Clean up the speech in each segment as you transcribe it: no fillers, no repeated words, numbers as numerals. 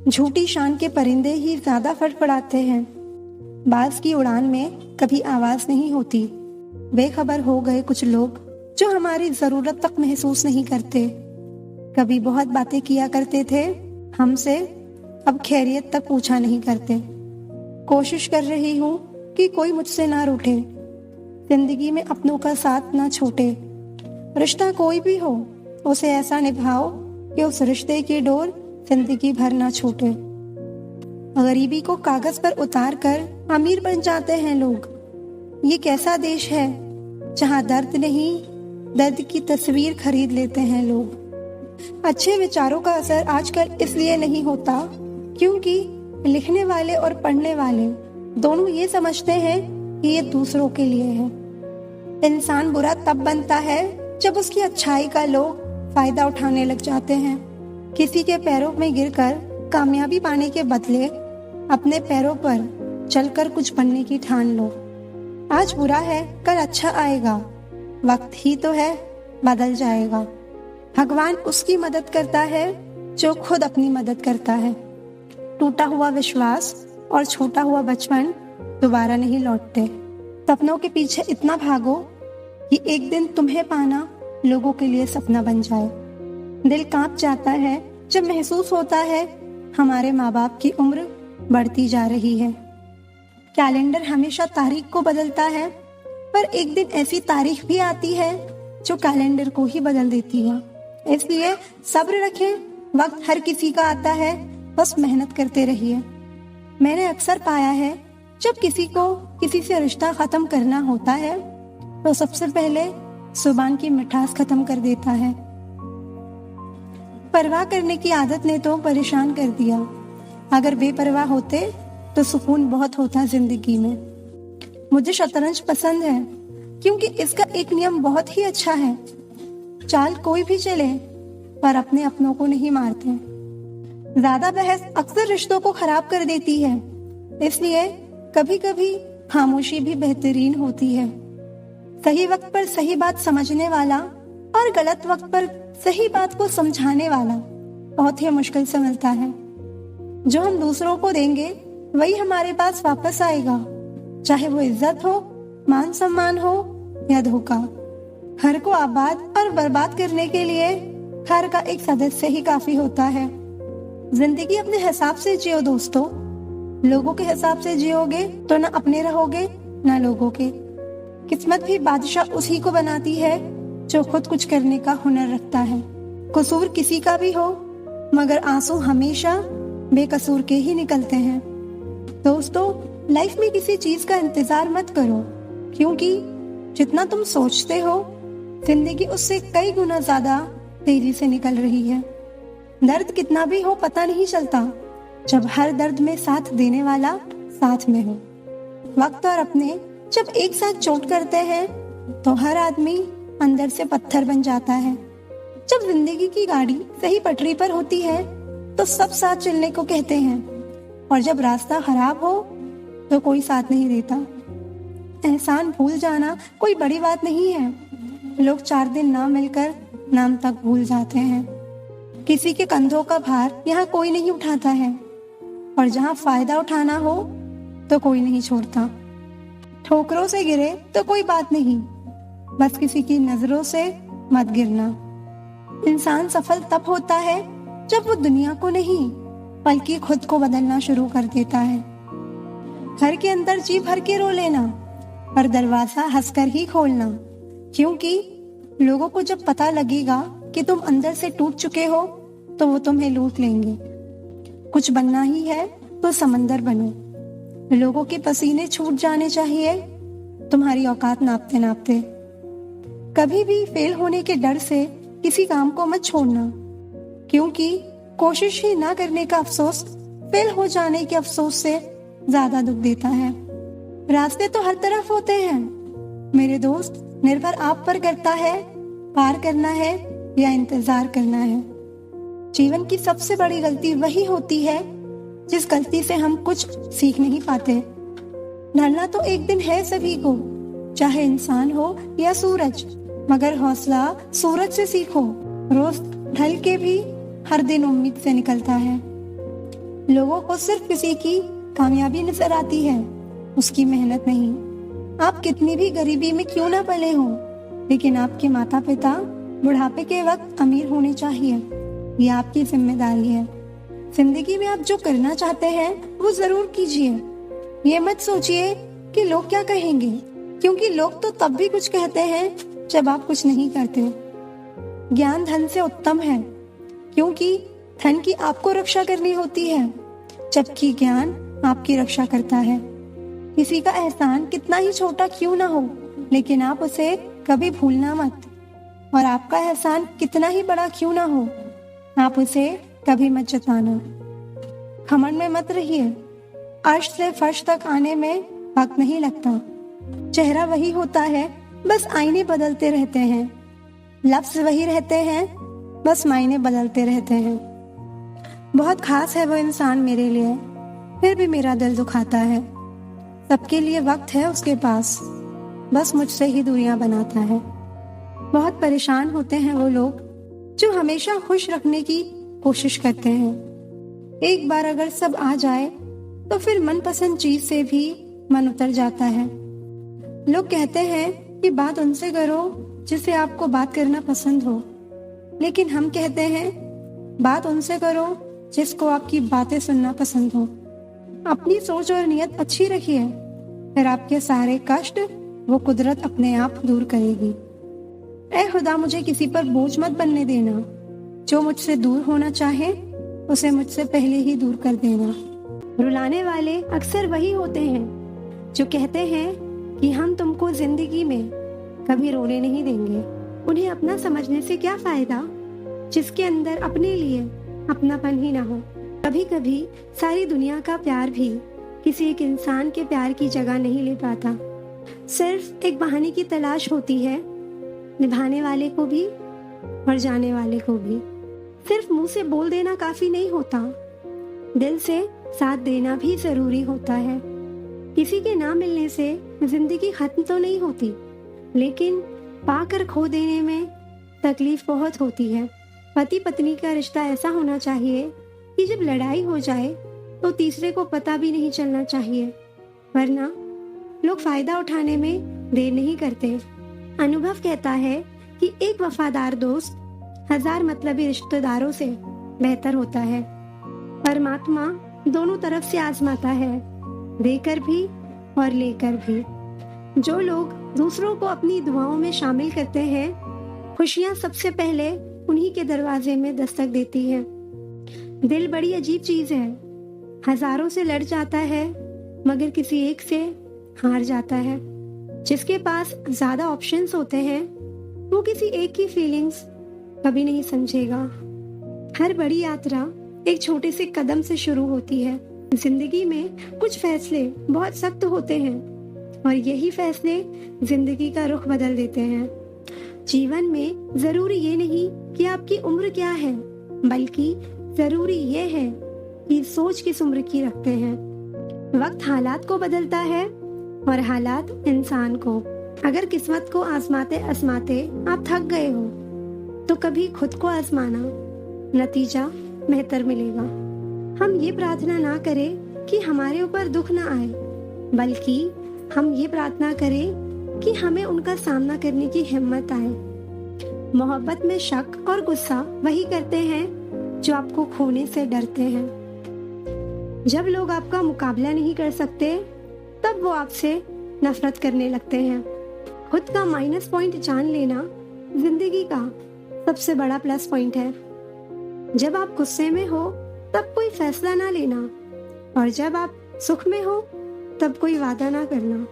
झूठी शान के परिंदे ही ज्यादा फड़फड़ाते हैं। बाज की उड़ान में कभी आवाज नहीं होती। बेखबर हो गए कुछ लोग जो हमारी जरूरत तक महसूस नहीं करते। कभी बहुत बातें किया करते थे हमसे, अब खैरियत तक पूछा नहीं करते। कोशिश कर रही हूँ कि कोई मुझसे ना रूठे, जिंदगी में अपनों का साथ ना छोटे। रिश्ता कोई भी हो उसे ऐसा निभाओ कि उस रिश्ते की डोर जिंदगी भर ना छूटे। गरीबी को कागज पर उतार कर अमीर बन जाते हैं लोग। ये कैसा देश है जहाँ दर्द नहीं, दर्द की तस्वीर खरीद लेते हैं लोग। अच्छे विचारों का असर आजकल इसलिए नहीं होता क्योंकि लिखने वाले और पढ़ने वाले दोनों ये समझते हैं कि ये दूसरों के लिए है। इंसान बुरा तब बनता है जब उसकी अच्छाई का लोग फायदा उठाने लग जाते हैं। किसी के पैरों में गिरकर कामयाबी पाने के बदले अपने पैरों पर चलकर कुछ बनने की ठान लो। आज बुरा है कल अच्छा आएगा, वक्त ही तो है बदल जाएगा। भगवान उसकी मदद करता है जो खुद अपनी मदद करता है। टूटा हुआ विश्वास और छूटा हुआ बचपन दोबारा नहीं लौटते। सपनों के पीछे इतना भागो कि एक दिन तुम्हें पाना लोगों के लिए सपना बन जाए। दिल कांप जाता है जब महसूस होता है हमारे माँ बाप की उम्र बढ़ती जा रही है। कैलेंडर हमेशा तारीख को बदलता है, पर एक दिन ऐसी तारीख भी आती है जो कैलेंडर को ही बदल देती है। इसलिए सब्र रखें, वक्त हर किसी का आता है, बस मेहनत करते रहिए। मैंने अक्सर पाया है जब किसी को किसी से रिश्ता खत्म करना होता है तो सबसे पहले जुबान की मिठास खत्म कर देता है। परवाह करने की आदत ने तो परेशान कर दिया। अगर बेपरवाह होते तो सुकून बहुत होता जिंदगी में। मुझे शतरंज पसंद है क्योंकि इसका एक नियम बहुत ही अच्छा है। चाल कोई भी चले पर अपने अपनों को नहीं मारते। ज्यादा बहस अक्सर रिश्तों को खराब कर देती है, इसलिए कभी कभी खामोशी भी बेहतरीन होती है। सही वक्त पर सही बात समझने वाला और गलत वक्त पर सही बात को समझाने वाला बहुत ही मुश्किल से मिलता है। जो हम दूसरों को देंगे वही हमारे पास वापस आएगा, चाहे वो इज्जत हो, मान सम्मान हो या धोखा। घर को आबाद और बर्बाद करने के लिए घर का एक सदस्य ही काफी होता है। जिंदगी अपने हिसाब से जियो दोस्तों। लोगों के हिसाब से जियोगे तो ना अपने रहोगे ना लोगों के। किस्मत भी बादशाह उसी को बनाती है जो खुद कुछ करने का हुनर रखता है। कसूर किसी का भी हो मगर आंसू हमेशा बेकसूर के ही निकलते हैं। दोस्तों, लाइफ में किसी चीज का इंतजार मत करो, क्योंकि जितना तुम सोचते हो जिंदगी उससे कई गुना ज्यादा तेजी से निकल रही है। दर्द कितना भी हो पता नहीं चलता जब हर दर्द में साथ देने वाला साथ में हो। वक्त और अपने जब एक साथ चोट करते हैं तो हर आदमी अंदर से पत्थर बन जाता है। जब जिंदगी की गाड़ी सही पटरी पर होती है तो सब साथ चलने को कहते हैं, और जब रास्ता खराब हो तो कोई साथ नहीं देता। एहसान भूल जाना कोई बड़ी बात नहीं है। लोग 4 दिन ना मिलकर नाम तक भूल जाते हैं। किसी के कंधों का भार यहाँ कोई नहीं उठाता है, और जहाँ फायदा उठाना हो तो कोई नहीं छोड़ता। ठोकरों से गिरे तो कोई बात नहीं, बस किसी की नजरों से मत गिरना। इंसान सफल तब होता है जब वो दुनिया को नहीं बल्कि खुद को बदलना शुरू कर देता है। घर के अंदर जी भर के रो लेना और दरवाजा हंसकर ही खोलना, क्योंकि लोगों को जब पता लगेगा कि तुम अंदर से टूट चुके हो तो वो तुम्हें लूट लेंगे। कुछ बनना ही है तो समंदर बनो। लोगों के पसीने छूट जाने चाहिए तुम्हारी औकात नापते नापते। कभी भी फेल होने के डर से किसी काम को मत छोड़ना, क्योंकि कोशिश ही ना करने का अफसोस फेल हो जाने के अफसोस से ज्यादा दुख देता है। रास्ते तो हर तरफ होते हैं मेरे दोस्त, निर्भर आप पर करता है पार करना है या इंतजार करना है। जीवन की सबसे बड़ी गलती वही होती है जिस गलती से हम कुछ सीख नहीं पाते। ढलना तो एक दिन है सभी को, चाहे इंसान हो या सूरज, मगर हौसला सूरज से सीखो। रोज ढल के भी हर दिन उम्मीद से निकलता है। लोगों को सिर्फ किसी की कामयाबी नजर आती है, उसकी मेहनत नहीं। आप कितनी भी गरीबी में क्यों ना पले हो, लेकिन आपके माता पिता बुढ़ापे के वक्त अमीर होने चाहिए। ये आपकी जिम्मेदारी है। जिंदगी में आप जो करना चाहते हैं वो जरूर कीजिए। ये मत सोचिए कि लोग क्या कहेंगे, क्योंकि लोग तो तब भी कुछ कहते हैं जब आप कुछ नहीं करते। ज्ञान धन से उत्तम है, क्योंकि धन की आपको रक्षा करनी होती है, जबकि ज्ञान आपकी रक्षा करता है। किसी का एहसान कितना ही छोटा क्यों ना हो, लेकिन आप उसे कभी भूलना मत। और आपका एहसान कितना ही बड़ा क्यों ना हो, आप उसे कभी मत जताना। घमंड में मत रहिए। अर्श से फर्श तक आने में वक्त नहीं लगता। चेहरा वही होता है, बस आईने बदलते रहते हैं। लफ्ज वही रहते हैं, बस मायने बदलते रहते हैं। बहुत खास है वो इंसान मेरे लिए, फिर भी मेरा दिल दुखाता है। सबके लिए वक्त है उसके पास, बस मुझसे ही दूरियां बनाता है। बहुत परेशान होते हैं वो लोग जो हमेशा खुश रखने की कोशिश करते हैं। एक बार अगर सब आ जाए तो फिर मनपसंद चीज से भी मन उतर जाता है। लोग कहते हैं कि बात उनसे करो जिससे आपको बात करना पसंद हो, लेकिन हम कहते हैं बात उनसे करो जिसको आपकी बातें सुनना पसंद हो। अपनी सोच और नियत अच्छी रखिए, फिर आपके सारे कष्ट वो कुदरत अपने आप दूर करेगी। ऐ खुदा, मुझे किसी पर बोझ मत बनने देना। जो मुझसे दूर होना चाहे उसे मुझसे पहले ही दूर कर देना। रुलाने वाले अक्सर वही होते हैं जो कहते हैं कि हम तुमको जिंदगी में कभी रोने नहीं देंगे। उन्हें अपना समझने से क्या फायदा जिसके अंदर अपने लिए अपनापन ही ना हो। कभी कभी सारी दुनिया का प्यार भी किसी एक इंसान के प्यार की जगह नहीं ले पाता। सिर्फ एक बहाने की तलाश होती है, निभाने वाले को भी और जाने वाले को भी। सिर्फ मुंह से बोल देना काफी नहीं होता, दिल से साथ देना भी जरूरी होता है। किसी के ना मिलने से जिंदगी खत्म तो नहीं होती, लेकिन पाकर खो देने में तकलीफ बहुत होती है। पति पत्नी का रिश्ता ऐसा होना चाहिए कि जब लड़ाई हो जाए तो तीसरे को पता भी नहीं चलना चाहिए, वरना लोग फायदा उठाने में देर नहीं करते। अनुभव कहता है कि एक वफादार दोस्त 1000 मतलबी रिश्तेदारों से बेहतर होता है। परमात्मा दोनों तरफ से आजमाता है, देकर भी और लेकर भी। जो लोग दूसरों को अपनी दुआओं में शामिल करते हैं, खुशियां सबसे पहले उन्हीं के दरवाजे में दस्तक देती है। दिल बड़ी अजीब चीज है, हजारों से लड़ जाता है मगर किसी एक से हार जाता है। जिसके पास ज्यादा ऑप्शंस होते हैं वो किसी एक की फीलिंग्स कभी नहीं समझेगा। हर बड़ी यात्रा एक छोटे से कदम से शुरू होती है। जिंदगी में कुछ फैसले बहुत सख्त होते हैं और यही फैसले जिंदगी का रुख बदल देते हैं। जीवन में जरूरी ये नहीं कि आपकी उम्र क्या है, बल्कि जरूरी ये है कि सोच किस उम्र की रखते हैं। वक्त हालात को बदलता है और हालात इंसान को। अगर किस्मत को आजमाते आजमाते आप थक गए हो तो कभी खुद को आजमाना, नतीजा बेहतर मिलेगा। हम ये प्रार्थना ना करें कि हमारे ऊपर दुख ना आए, बल्कि हम ये प्रार्थना करें कि हमें उनका सामना करने की हिम्मत आए। मोहब्बत में शक और गुस्सा वही करते हैं जो आपको खोने से डरते हैं। जब लोग आपका मुकाबला नहीं कर सकते तब वो आपसे नफरत करने लगते हैं। खुद का माइनस पॉइंट जान लेना जिंदगी का सबसे बड़ा प्लस पॉइंट है। जब आप गुस्से में हो तब कोई फैसला ना लेना, और जब आप सुख में हो तब कोई वादा ना करना।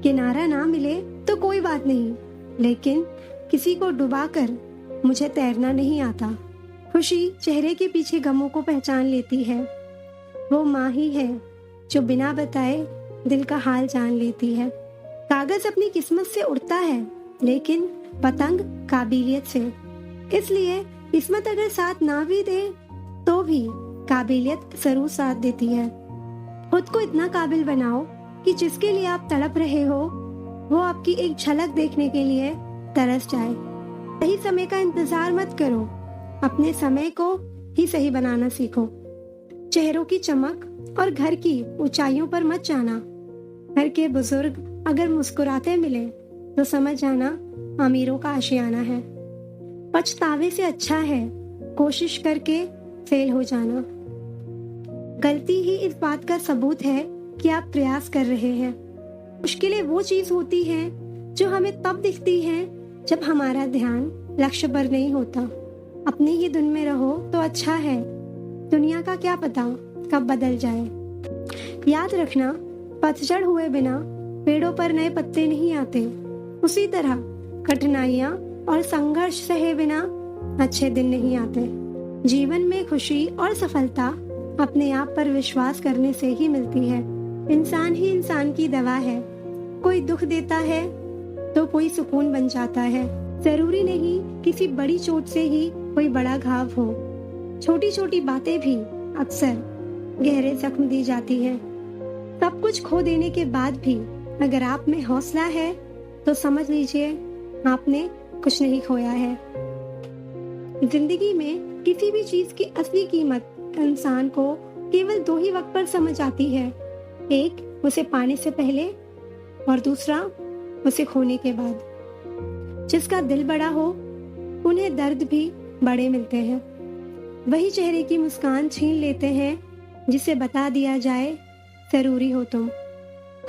किनारा ना मिले तो कोई बात नहीं, लेकिन किसी को डुबाकर मुझे तैरना नहीं आता। खुशी चेहरे के पीछे गमों को पहचान लेती है। वो माँ ही है जो बिना बताए दिल का हाल जान लेती है। कागज अपनी किस्मत से उड़ता है, लेकिन पतंग काबिलियत से। इसलिए किस्मत अगर साथ ना भी दे तो भी काबिलियत जरूर साथ देती है। खुद को इतना काबिल बनाओ कि जिसके लिए आप तड़प रहे हो वो आपकी एक झलक देखने के लिए तरस जाए। सही समय का इंतजार मत करो, अपने समय को ही सही बनाना सीखो। चेहरों की चमक और घर की ऊंचाइयों पर मत जाना। घर के बुजुर्ग अगर मुस्कुराते मिले तो समझ जाना अमीरों का आशियाना है। पछतावे से अच्छा है कोशिश करके फेल हो जाना। गलती ही इस बात का सबूत है कि आप प्रयास कर रहे हैं। मुश्किलें वो चीज होती हैं जो हमें तब दिखती हैं जब हमारा ध्यान लक्ष्य पर नहीं होता। अपनी ही धुन में रहो तो अच्छा है, दुनिया का क्या पता कब बदल जाए। याद रखना, पतझड़ हुए बिना पेड़ों पर नए पत्ते नहीं आते। उसी तरह कठिनाइयाँ और संघर्ष सहे बिना अच्छे दिन नहीं आते। जीवन में खुशी और सफलता अपने आप पर विश्वास करने से ही मिलती है। इंसान ही इंसान की दवा है। कोई दुख देता है तो कोई सुकून बन जाता है। जरूरी नहीं किसी बड़ी चोट से ही कोई बड़ा घाव हो। छोटी छोटी बातें भी अक्सर गहरे जख्म दी जाती है। सब कुछ खो देने के बाद भी अगर आप में हौसला है तो समझ लीजिए आपने कुछ नहीं खोया है। जिंदगी में किसी भी चीज की असली कीमत इंसान को केवल दो ही वक्त पर समझ आती है। एक उसे पाने से पहले और दूसरा उसे खोने के बाद। जिसका दिल बड़ा हो उन्हें दर्द भी बड़े मिलते हैं। वही चेहरे की मुस्कान छीन लेते हैं जिसे बता दिया जाए जरूरी हो तुम।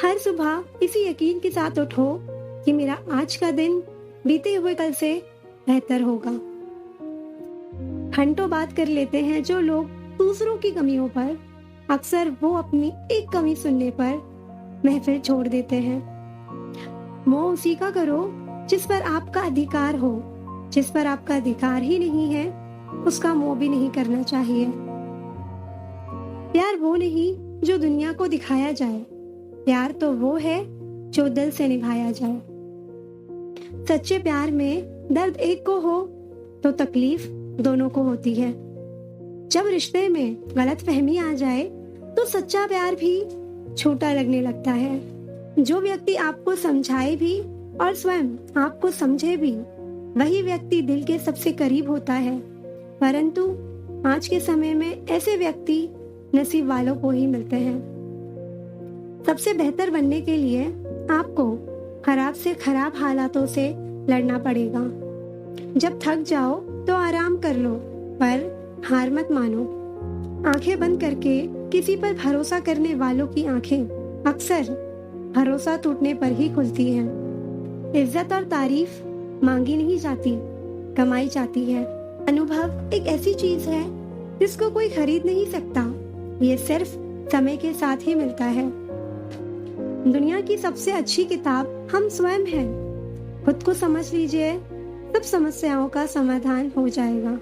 हर सुबह इसी यकीन के साथ उठो कि मेरा आज का दिन बीते हुए कल से बेहतर होगा। घंटों बात कर लेते हैं जो लोग दूसरों की कमियों पर, अक्सर वो अपनी एक कमी सुनने पर महफिल छोड़ देते हैं। मोह उसी का करो जिस पर आपका अधिकार हो। जिस पर आपका अधिकार ही नहीं है उसका मोह भी नहीं करना चाहिए। प्यार वो नहीं जो दुनिया को दिखाया जाए, प्यार तो वो है जो दिल से निभाया जाए। सच्चे प्यार में दर्द एक को हो तो तकलीफ दोनों को होती है। जब रिश्ते में गलतफहमी आ जाए तो सच्चा प्यार भी छोटा लगने लगता है। जो व्यक्ति आपको समझाए भी और स्वयं आपको समझे भी, वही व्यक्ति दिल के सबसे करीब होता है। परंतु आज के समय में ऐसे व्यक्ति नसीब वालों को ही मिलते हैं। सबसे बेहतर बनने के लिए आपको खराब से खराब हालातों से लड़ना पड़ेगा। जब थक जाओ तो आराम कर लो, पर हार मत मानो। आंखें बंद करके किसी पर भरोसा करने वालों की आंखें अक्सर भरोसा टूटने पर ही खुलती हैं। इज्जत और तारीफ मांगी नहीं जाती, कमाई जाती है। अनुभव एक ऐसी चीज है जिसको कोई खरीद नहीं सकता, ये सिर्फ समय के साथ ही मिलता है। दुनिया की सबसे अच्छी किताब हम स्वयं हैं। खुद को समझ लीजिए, सब समस्याओं का समाधान हो जाएगा।